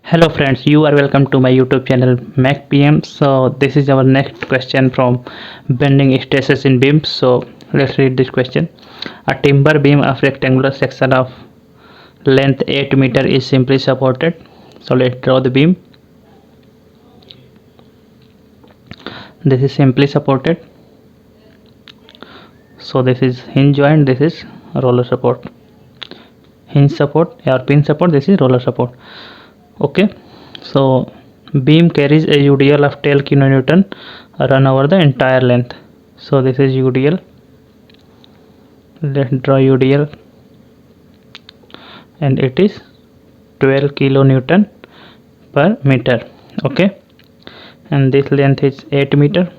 Hello friends, you are welcome to my YouTube channel MacPM. So this is our next question from bending stresses in beams. So let's read this question. A timber beam of rectangular section of length 8 meter is simply supported. So let's draw the beam. This is simply supported. So this is hinge joint, this is roller support. Hinge support or pin support, this is roller support. Okay, so beam carries a UDL of 12 kN run over the entire length. So this is UDL. Let's draw UDL, and it is 12 kN per meter. Okay, and this length is 8 meter.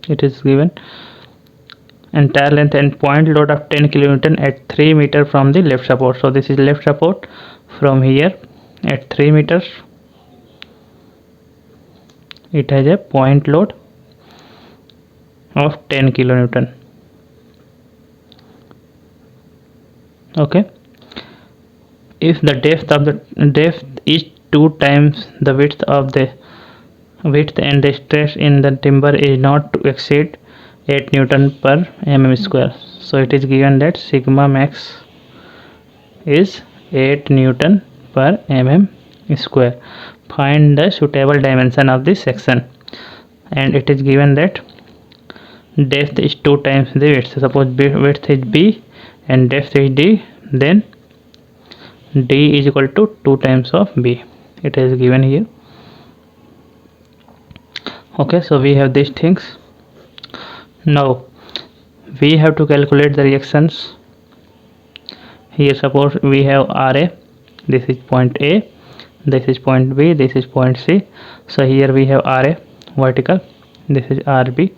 It is given entire length and point load of 10 kN at 3 meter from the left support. So this is left support from here at 3 meters. It has a point load of 10 kN. Okay, if the depth is 2 times the width and the stress in the timber is not to exceed 8 Newton per mm square. So it is given that sigma max is 8 Newton per mm square. Find the suitable dimension of this section, and it is given that depth is 2 times the width. Suppose width is b and depth is d, then d is equal to 2 times of b. It is given here. Okay, so we have these things. Now we have to calculate the reactions. Here suppose we have RA, this is point A, this is point B, this is point C. So here we have RA vertical, this is RB.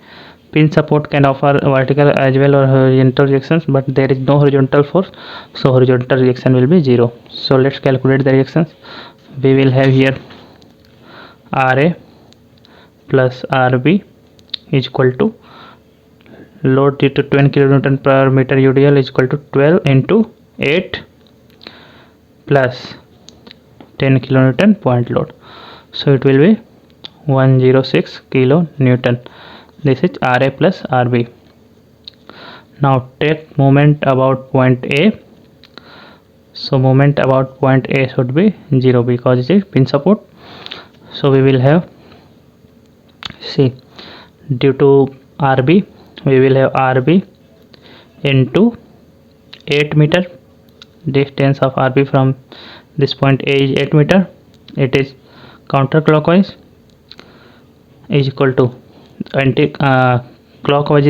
Pin support can offer vertical as well or horizontal reactions, but there is no horizontal force, so horizontal reaction will be 0. So let's calculate the reactions. We will have here RA plus RB is equal to load due to 20 kN per meter UDL is equal to 12 into 8 plus 10 kN point load. So it will be 106 kN. This is RA plus RB. Now take moment about point A. So moment about point A should be 0 because it is pin support. So we will have, see, due to RB we will have RB into 8 meter. Distance of RB from this point A is 8 meter. It is counterclockwise is equal to clockwise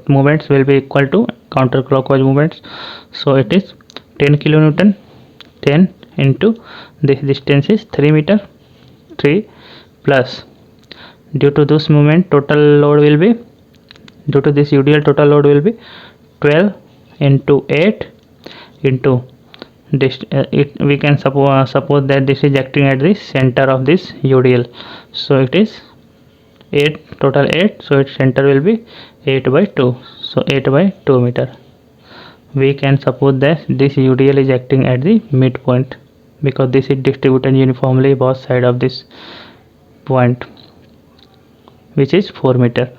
movements will be equal to counterclockwise movements. So it is 10 kN. 10 into this distance is 3 meter. 3 plus, due to this movement total load will be, due to this UDL total load will be 12 into 8 into this, we can suppose that this is acting at the center of this UDL. So it is 8, total 8, so its center will be 8 by 2. So 8 by 2 meter. We can suppose that this UDL is acting at the midpoint because this is distributed uniformly both side of this point, which is 4 meter.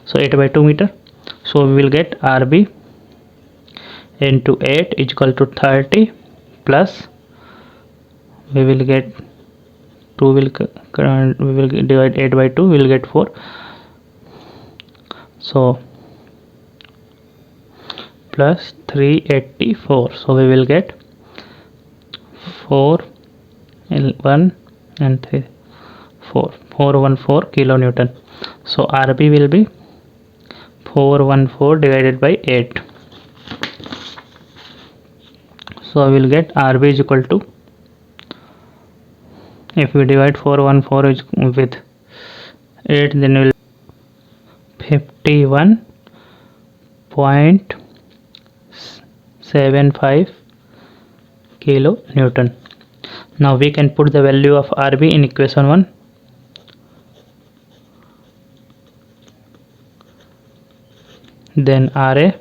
So 8 by 2 meter. So we will get RB into 8 is equal to 30 plus we will get 2 will we will divide 8 by 2, we will get 4. So plus 384. So we will get 4 1 and 3 4 414 kilonewton. So RB will be 414 divided by 8. So I will get RB is equal to, if we divide 414 with 8, then we will 51.75 kilonewton. Now we can put the value of RB in equation 1. Then RA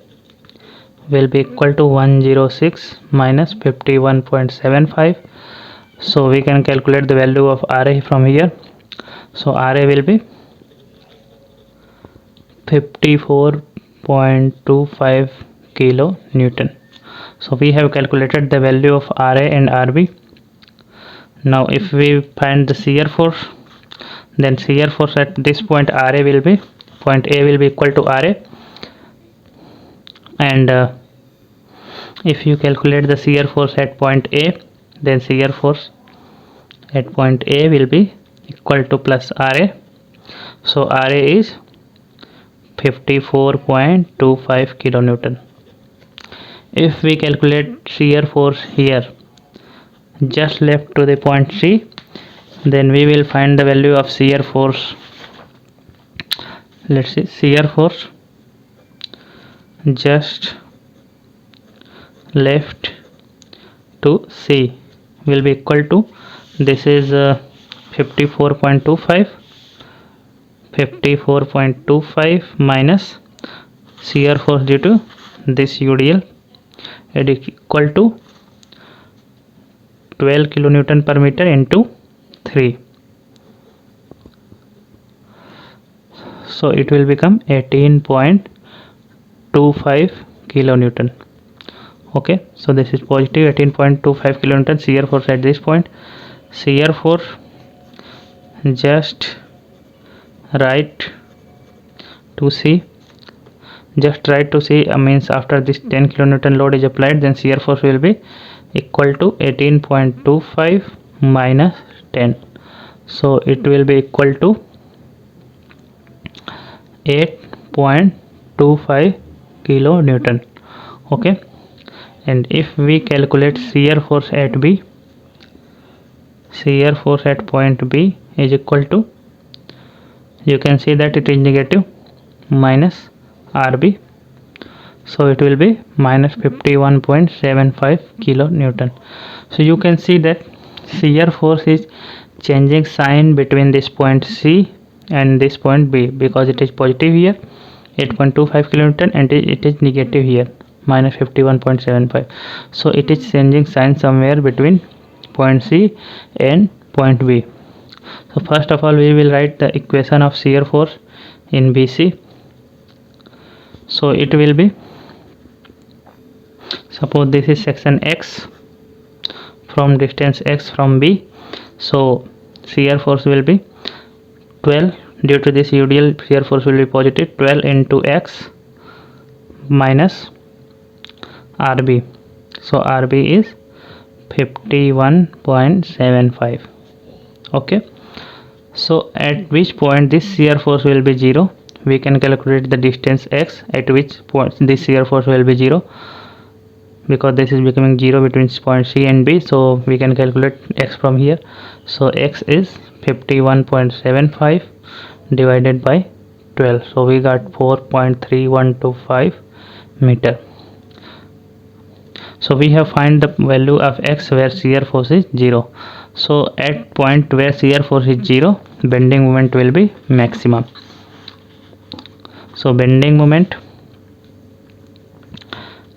will be equal to 106 minus 51.75. So we can calculate the value of Ra from here. So Ra will be 54.25 kilonewton. So we have calculated the value of Ra and Rb. Now if we find the shear force, then shear force at this point Ra will be, point A will be equal to Ra, and if you calculate the shear force at point A, then shear force at point A will be equal to plus Ra. So Ra is 54.25 kilonewton. If we calculate shear force here just left to the point C, then we will find the value of shear force. Let's see, shear force just left to C will be equal to, this is 54.25 minus shear force due to this UDL, it is equal to 12 kilonewton per meter into 3. So it will become 18.25 kilonewton. Okay, so this is positive 18.25 kilonewton shear force at this point. Shear force just right to C, means after this 10 kilonewton load is applied, then shear force will be equal to 18.25 minus 10. So it will be equal to 8.25 kilonewton. Okay, and if we calculate shear force at B, shear force at point B is equal to, you can see that it is negative, minus Rb, so it will be minus 51.75 kilonewton. So you can see that shear force is changing sign between this point C and this point B, because it is positive here 8.25 kilonewton and it is negative here minus 51.75. so it is changing sign somewhere between point C and point B. So first of all we will write the equation of shear force in BC. So it will be, suppose this is section X, from distance X from B, so shear force will be 12, due to this UDL shear force will be positive, 12 into X minus Rb. So Rb is 51.75. okay, so at which point this shear force will be 0, we can calculate the distance X at which point this shear force will be 0, because this is becoming 0 between point C and B, so we can calculate X from here. So X is 51.75 divided by 12, so we got 4.3125 meter. So we have find the value of X where shear force is 0. So at point where shear force is 0, bending moment will be maximum. So bending moment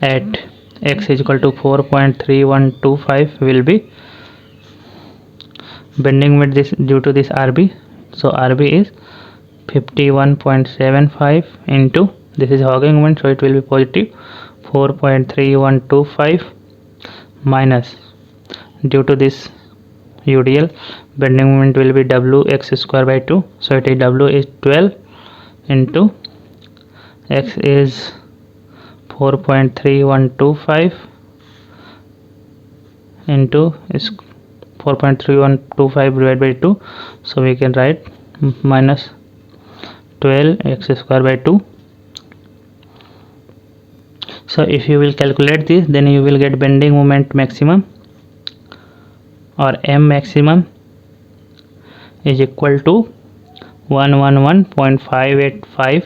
at X is equal to 4.3125 will be, bending moment this due to this Rb, so Rb is 51.75 into, this is hogging moment, so it will be positive 4.3125 minus, due to this UDL bending moment will be W x square by 2, so it is W is 12 into X is 4.3125 into 4.3125 divided by 2, so we can write minus 12 x square by 2. So if you will calculate this, then you will get bending moment maximum, or M maximum is equal to 111.585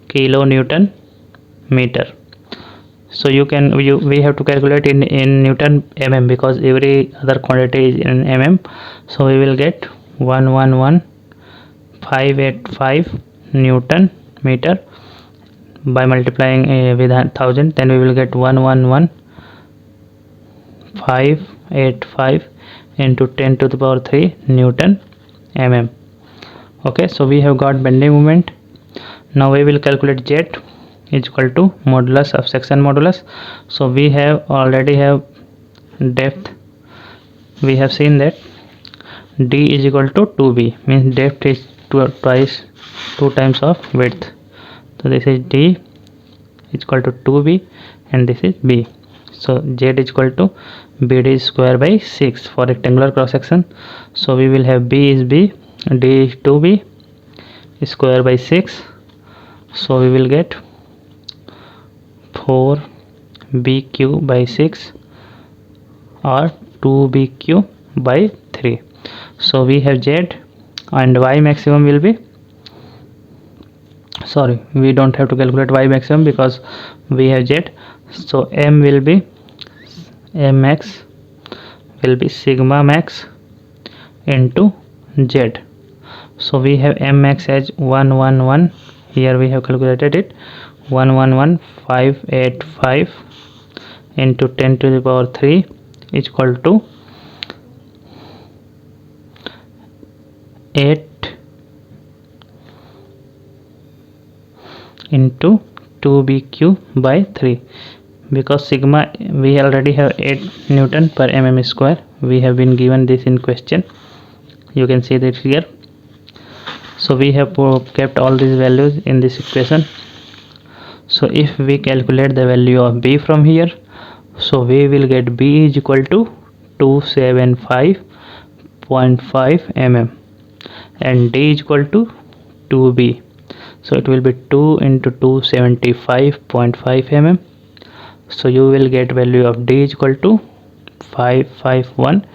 kilonewton meter. So we have to calculate in Newton mm, because every other quantity is in mm. So we will get 111.585 Newton meter by multiplying with 1000, then we will get 111,585 into 10 to the power 3 Newton mm. Okay, so we have got bending moment. Now we will calculate Z is equal to modulus of section modulus. So we have already have depth. We have seen that D is equal to 2b, means depth is two times of width. So this is D is equal to 2b and this is b. So Z is equal to BD square by 6 for rectangular cross section. So we will have B is b, D is 2b square by 6. So we will get 4bq by 6 or 2bq by 3. So we have Z and Y maximum will be, sorry, we don't have to calculate Y maximum because we have Z. So M will be, M max will be sigma max into Z. So we have M max as 111, here we have calculated it, 111,585 into 10 to the power 3 is equal to 8 into 2bq by 3, because sigma we already have 8 Newton per mm square. We have been given this in question, you can see that here. So we have kept all these values in this equation. So if we calculate the value of b from here, so we will get b is equal to 275.5 mm and d is equal to 2b. So it will be 2 into 275.5 mm. So you will get value of d is equal to 551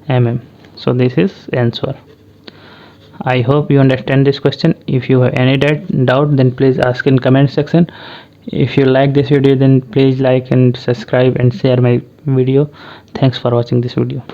mm. So this is answer. I hope you understand this question. If you have any doubt, then please ask in comment section. If you like this video, then please like and subscribe and share my video. Thanks for watching this video.